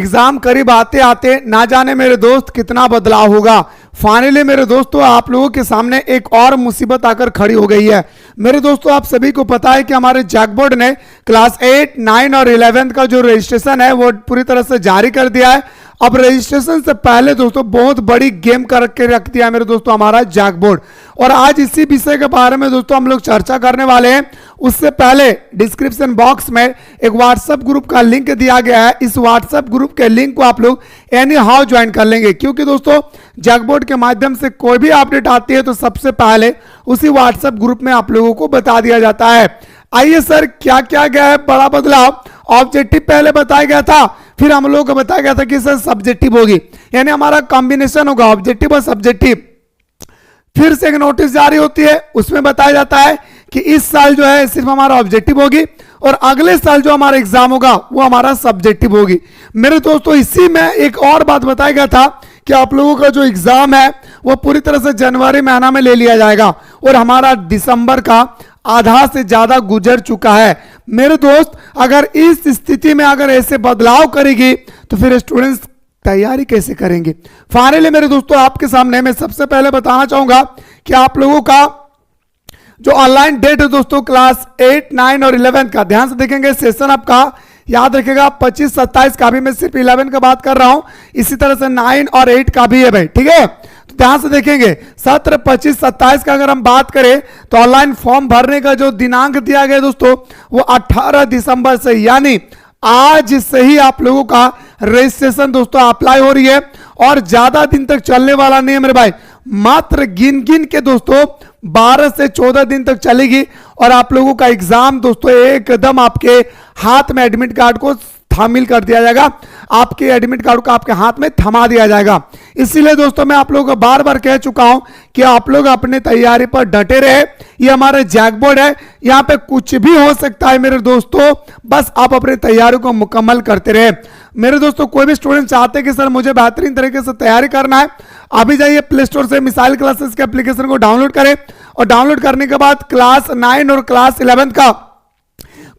Exam करीब आते आते ना जाने मेरे दोस्त कितना बदलाव होगा। फाइनली मेरे दोस्तों आप लोगों के सामने एक और मुसीबत आकर खड़ी हो गई है। मेरे दोस्तों आप सभी को पता है कि हमारे जैक बोर्ड ने क्लास 8, 9 और 11 का जो रजिस्ट्रेशन है वो पूरी तरह से जारी कर दिया है। अब रजिस्ट्रेशन से पहले दोस्तों बहुत बड़ी गेम करके रख दिया है मेरे दोस्तों हमारा जैक बोर्ड, और आज इसी विषय के बारे में दोस्तों हम लोग चर्चा करने वाले हैं। उससे पहले डिस्क्रिप्शन बॉक्स में एक व्हाट्सएप ग्रुप का लिंक दिया गया है। इस व्हाट्सएप ग्रुप के लिंक को आप लोग एनी हाउ ज्वाइन कर लेंगे, क्योंकि दोस्तों जैक बोर्ड के माध्यम से कोई भी अपडेट आती है तो सबसे पहले उसी व्हाट्सएप ग्रुप में आप लोगों को बता दिया जाता है। आइए सर क्या क्या गया है बड़ा बदलाव। ऑब्जेक्टिव पहले बताया गया था, फिर हम लोगों को बताया गया था कि सर सब्जेक्टिव होगी, यानी हमारा कॉम्बिनेशन होगा ऑब्जेक्टिव और सब्जेक्टिव। फिर से एक नोटिस जारी होती है, उसमें बताया जाता है कि इस साल जो है सिर्फ हमारा ऑब्जेक्टिव होगी और अगले साल जो हमारा एग्जाम होगा वो हमारा सब्जेक्टिव होगी। मेरे दोस्तों इसी में एक और बात बताया गया था कि आप लोगों का जो एग्जाम है वो पूरी तरह से जनवरी महीना में ले लिया जाएगा और हमारा दिसंबर का आधा से ज्यादा गुजर चुका है। मेरे दोस्त अगर इस स्थिति में अगर ऐसे बदलाव करेगी तो फिर स्टूडेंट्स तैयारी कैसे करेंगे। फाइनली मेरे दोस्तों आपके सामने मैं सबसे पहले बताना चाहूंगा कि आप लोगों का जो ऑनलाइन डेट है दोस्तों क्लास 8, 9 और 11 का, ध्यान से देखेंगे सेशन आपका याद रखेगा 25, 27 का भी मैं सिर्फ 11 का बात कर रहा हूं, इसी तरह से 9 और 8 का भी है भाई, ठीक है। तो ध्यान से देखेंगे सत्र 25, 27 का अगर हम बात करें तो ऑनलाइन फॉर्म भरने का जो दिनांक दिया गया दोस्तों वो 18 दिसंबर से, यानी आज से ही आप लोगों का रजिस्ट्रेशन दोस्तों अप्लाई हो रही है और ज्यादा दिन तक चलने वाला नहीं है मेरे भाई, मात्र गिन गिन के दोस्तों 12 से 14 दिन तक चलेगी और आप लोगों का एग्जाम दोस्तों एकदम आपके हाथ में एडमिट कार्ड को शामिल कर दिया जाएगा, आपके एडमिट कार्ड को आपके हाथ में थमा दिया जाएगा। इसीलिए दोस्तों मैं आप लोगों को बार बार कह चुका हूं कि आप लोग अपने तैयारी पर डटे रहे। ये हमारे जैक बोर्ड है, यहां पे कुछ भी हो सकता है मेरे दोस्तों, बस आप अपनी तैयारी को मुकम्मल करते रहे। मेरे दोस्तों कोई भी स्टूडेंट चाहते कि सर मुझे बेहतरीन तरीके से तैयारी करना है, अभी जाइए प्ले स्टोर से मिसाइल क्लासेस के एप्लीकेशन को डाउनलोड करें और डाउनलोड करने के बाद क्लास 9 और क्लास 11 का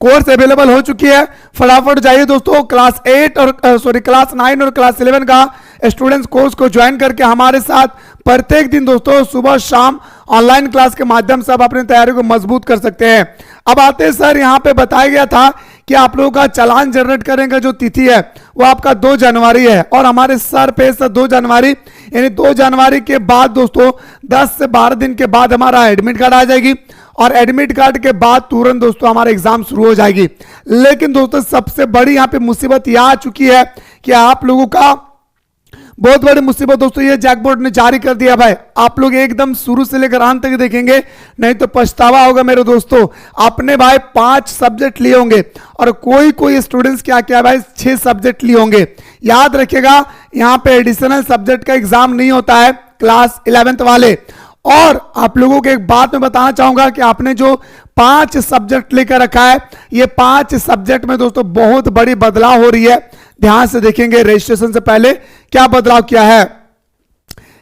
कोर्स अवेलेबल हो चुकी है। फटाफट जाइए दोस्तों क्लास 9 और क्लास 11 का स्टूडेंट्स कोर्स को ज्वाइन करके हमारे साथ प्रत्येक दिन दोस्तों सुबह शाम ऑनलाइन क्लास के माध्यम से आप अपनी तैयारी को मजबूत कर सकते हैं। अब आते हैं सर यहाँ पे बताया गया था कि आप लोगों का चालान जनरेट करने का जो तिथि है वो आपका 2 जनवरी है और हमारे सर पे 2 जनवरी, यानी 2 जनवरी के बाद दोस्तों 10 से 12 दिन के बाद हमारा एडमिट कार्ड आ जाएगी और एडमिट कार्ड के बाद तुरंत दोस्तों हमारा एग्जाम शुरू हो जाएगी। लेकिन दोस्तों सबसे बड़ी यहाँ पे मुसीबत यह आ चुकी है कि आप लोगों का बहुत बड़ी मुसीबत दोस्तों ये जैक बोर्ड ने जारी कर दिया भाई। आप लोग एकदम शुरू से लेकर अंत तक देखेंगे नहीं तो पछतावा होगा मेरे दोस्तों। आपने भाई 5 सब्जेक्ट लिए होंगे और कोई स्टूडेंट्स क्या क्या भाई 6 सब्जेक्ट लिए होंगे। याद रखिएगा यहाँ पे एडिशनल सब्जेक्ट का एग्जाम नहीं होता है क्लास 11th वाले। और आप लोगों को एक बात मैं बताना चाहूंगा कि आपने जो 5 सब्जेक्ट लेकर रखा है, ये 5 सब्जेक्ट में दोस्तों बहुत बड़ी बदलाव हो रही है। ध्यान से देखेंगे रजिस्ट्रेशन से पहले क्या बदलाव किया है।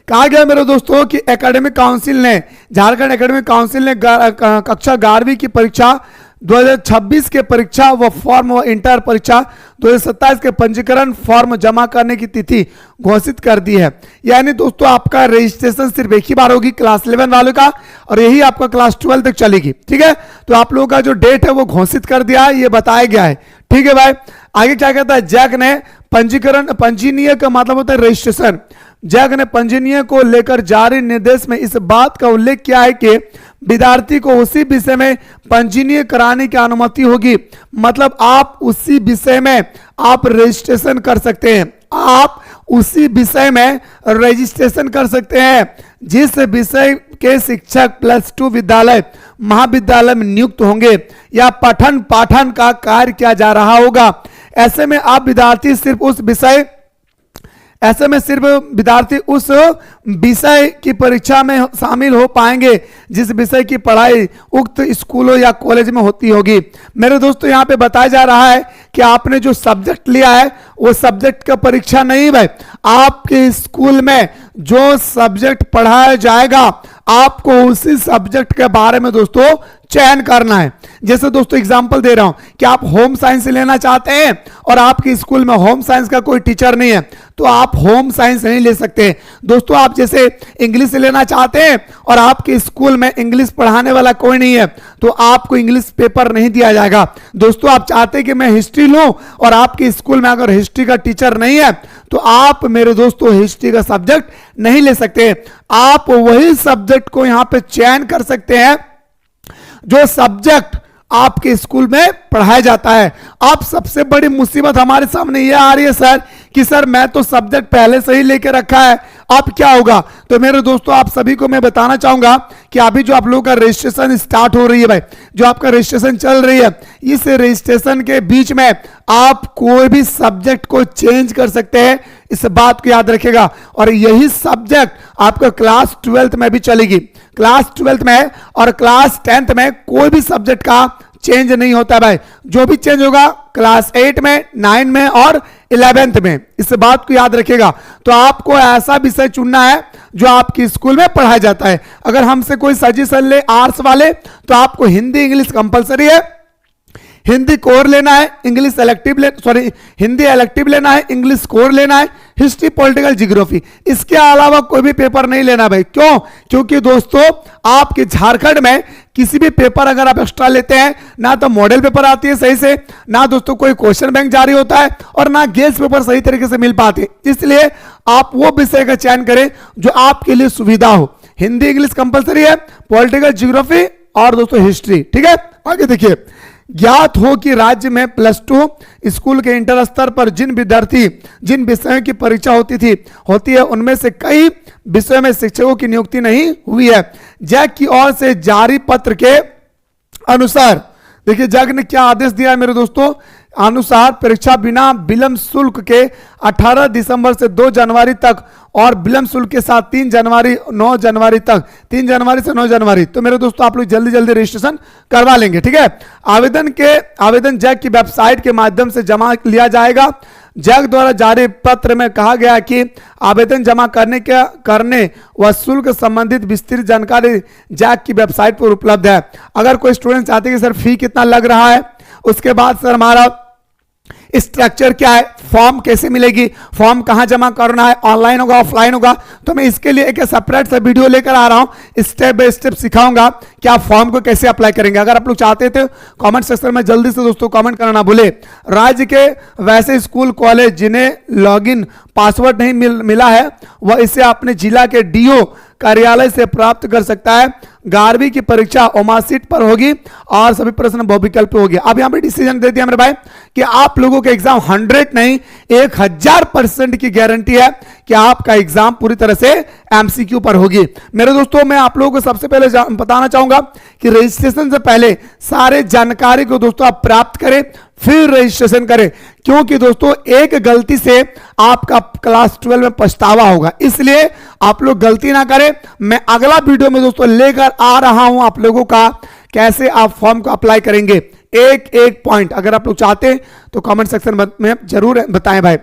कहा गया मेरे दोस्तों कि एकेडमिक काउंसिल ने, झारखंड एकेडमिक काउंसिल ने कक्षा 11वीं की परीक्षा 2026 के परीक्षा व फॉर्म व इंटर परीक्षा 2027 के पंजीकरण फॉर्म जमा करने की तिथि घोषित कर दी है। यानी दोस्तों आपका रजिस्ट्रेशन सिर्फ एक ही बार होगी क्लास 11 वालों का और यही आपका क्लास 12 तक चलेगी, ठीक है। तो आप लोगों का जो डेट है वो घोषित कर दिया है, ये बताया गया है, ठीक है भाई। आगे क्या कहता है, जैक ने पंजीकरण, पंजीनीय का मतलब होता है रजिस्ट्रेशन, जैक ने पंजीनीय को लेकर जारी निर्देश में इस बात का उल्लेख किया है कि विद्यार्थी को उसी विषय में पंजीनीय कराने की अनुमति होगी। मतलब आप उसी विषय में आप रजिस्ट्रेशन कर सकते हैं, आप उसी विषय में रजिस्ट्रेशन कर सकते हैं जिस विषय के शिक्षक +2 विद्यालय महाविद्यालय में नियुक्त होंगे या पठन पाठन का कार्य किया जा रहा होगा। ऐसे में आप विद्यार्थी सिर्फ उस विषय की परीक्षा में शामिल हो पाएंगे जिस विषय की पढ़ाई उक्त स्कूलों या कॉलेज में होती होगी। मेरे दोस्तों यहाँ पे बताया जा रहा है कि आपने जो सब्जेक्ट लिया है वो सब्जेक्ट का परीक्षा नहीं है, आपके स्कूल में जो सब्जेक्ट पढ़ाया जाएगा आपको उसी सब्जेक्ट के बारे में दोस्तों चयन करना है। जैसे दोस्तों एग्जांपल दे रहा हूं कि आप होम साइंस लेना चाहते हैं और आपके स्कूल में होम साइंस का कोई टीचर नहीं है, तो आप होम साइंस नहीं ले सकते। दोस्तों आप जैसे इंग्लिश लेना चाहते हैं और आपके स्कूल में इंग्लिश पढ़ाने वाला कोई नहीं है, तो आपको इंग्लिश पेपर नहीं दिया जाएगा। दोस्तों आप चाहते हैं कि मैं हिस्ट्री लूं और आपके स्कूल में अगर हिस्ट्री का टीचर नहीं है, तो आप मेरे दोस्तों हिस्ट्री का सब्जेक्ट नहीं ले सकते। आप वही सब्जेक्ट को यहां पे चयन कर सकते हैं जो सब्जेक्ट आपके स्कूल में पढ़ाया जाता है। अब सबसे बड़ी मुसीबत हमारे सामने यह आ रही है सर कि सर मैं तो सब्जेक्ट पहले से ही लेके रखा है, अब क्या होगा? तो मेरे दोस्तों आप सभी को मैं बताना चाहूंगा कि अभी जो आप लोगों का रजिस्ट्रेशन स्टार्ट हो रही है भाई, जो आपका रजिस्ट्रेशन चल रही है, इस रजिस्ट्रेशन के बीच में आप कोई भी सब्जेक्ट को चेंज कर सकते हैं, इस बात को याद रखिएगा। और यही सब्जेक्ट आपका क्लास 12th में भी चलेगी। क्लास 12th में और क्लास 10th में कोई भी सब्जेक्ट का चेंज नहीं होता भाई, जो भी चेंज होगा क्लास 8 में, 9 में और 11th में, इस बात को याद रखिएगा। तो आपको ऐसा विषय चुनना है जो आपके स्कूल में पढ़ाया जाता है। अगर हमसे कोई सजेशन ले आर्ट्स वाले, तो आपको हिंदी इंग्लिश कंपलसरी है, हिंदी कोर लेना है, इंग्लिश इलेक्टिव हिंदी इलेक्टिव लेना है, इंग्लिश कोर लेना है, हिस्ट्री पॉलिटिकल जियोग्राफी, इसके अलावा कोई भी पेपर नहीं लेना भाई। क्यों? क्योंकि दोस्तों आपके झारखंड में किसी भी पेपर अगर आप एक्स्ट्रा लेते हैं, ना तो मॉडल पेपर आती है सही से, ना दोस्तों कोई क्वेश्चन बैंक जारी होता है, और ना गेस्ट पेपर सही तरीके से मिल पाते। इसलिए आप वो विषय का चयन करें जो आपके लिए सुविधा हो। हिंदी इंग्लिश कंपलसरी है, पॉलिटिकल जियोग्राफी और दोस्तों हिस्ट्री। ठीक है, आगे देखिए। ज्ञात हो कि राज्य में +2 स्कूल के इंटर स्तर पर जिन विषयों की परीक्षा होती है उनमें से कई विषयों में शिक्षकों की नियुक्ति नहीं हुई है। जैक की ओर से जारी पत्र के अनुसार, देखिए जैक ने क्या आदेश दिया है मेरे दोस्तों, अनुसार परीक्षा बिना विलंब शुल्क के 18 दिसंबर से 2 जनवरी तक और विलंब शुल्क के साथ 3 जनवरी 9 जनवरी तक, 3 जनवरी से 9 जनवरी। तो मेरे दोस्तों आप लोग जल्दी जल्दी रजिस्ट्रेशन करवा लेंगे। ठीक है, आवेदन जैक की वेबसाइट के माध्यम से जमा लिया जाएगा। जैक द्वारा जारी पत्र में कहा गया कि आवेदन जमा करने व शुल्क संबंधित विस्तृत जानकारी जैक की वेबसाइट पर उपलब्ध है। अगर कोई स्टूडेंट चाहते हैं कि सर फी कितना लग रहा है, उसके बाद सर हमारा स्ट्रक्चर क्या है, फॉर्म कैसे मिलेगी, फॉर्म कहां जमा करना है, ऑनलाइन होगा ऑफलाइन होगा, तो मैं इसके लिए एक सेपरेट सा वीडियो लेकर आ रहा हूं, स्टेप बाय स्टेप सिखाऊंगा कि आप फॉर्म को कैसे अप्लाई करेंगे। अगर आप लोग चाहते थे कमेंट सेक्शन में जल्दी से दोस्तों कमेंट करना भूले। राज्य के वैसे स्कूल कॉलेज जिन्हें लॉगिन पासवर्ड नहीं मिला है, वह इसे अपने जिला के डीओ कार्यालय से प्राप्त कर सकता है। 11वीं की परीक्षा ओमासीट पर होगी और सभी प्रश्न बहुविकल्प होगी। अब यहां पे डिसीजन दे दिया मेरे भाई कि आप लोगों के एग्जाम 100 नहीं 1000% की गारंटी है कि आपका एग्जाम पूरी तरह से एमसीक्यू पर होगी। मेरे दोस्तों मैं आप लोगों को सबसे पहले बताना चाहूंगा कि रजिस्ट्रेशन से पहले सारे जानकारी को दोस्तों आप प्राप्त करें, फिर रजिस्ट्रेशन करें, क्योंकि दोस्तों एक गलती से आपका क्लास 12 में पछतावा होगा। इसलिए आप लोग गलती ना करें। मैं अगला वीडियो में दोस्तों लेकर आ रहा हूं आप लोगों का कैसे आप फॉर्म को अप्लाई करेंगे, एक एक पॉइंट। अगर आप लोग चाहते हैं तो कमेंट सेक्शन में जरूर बताएं भाई।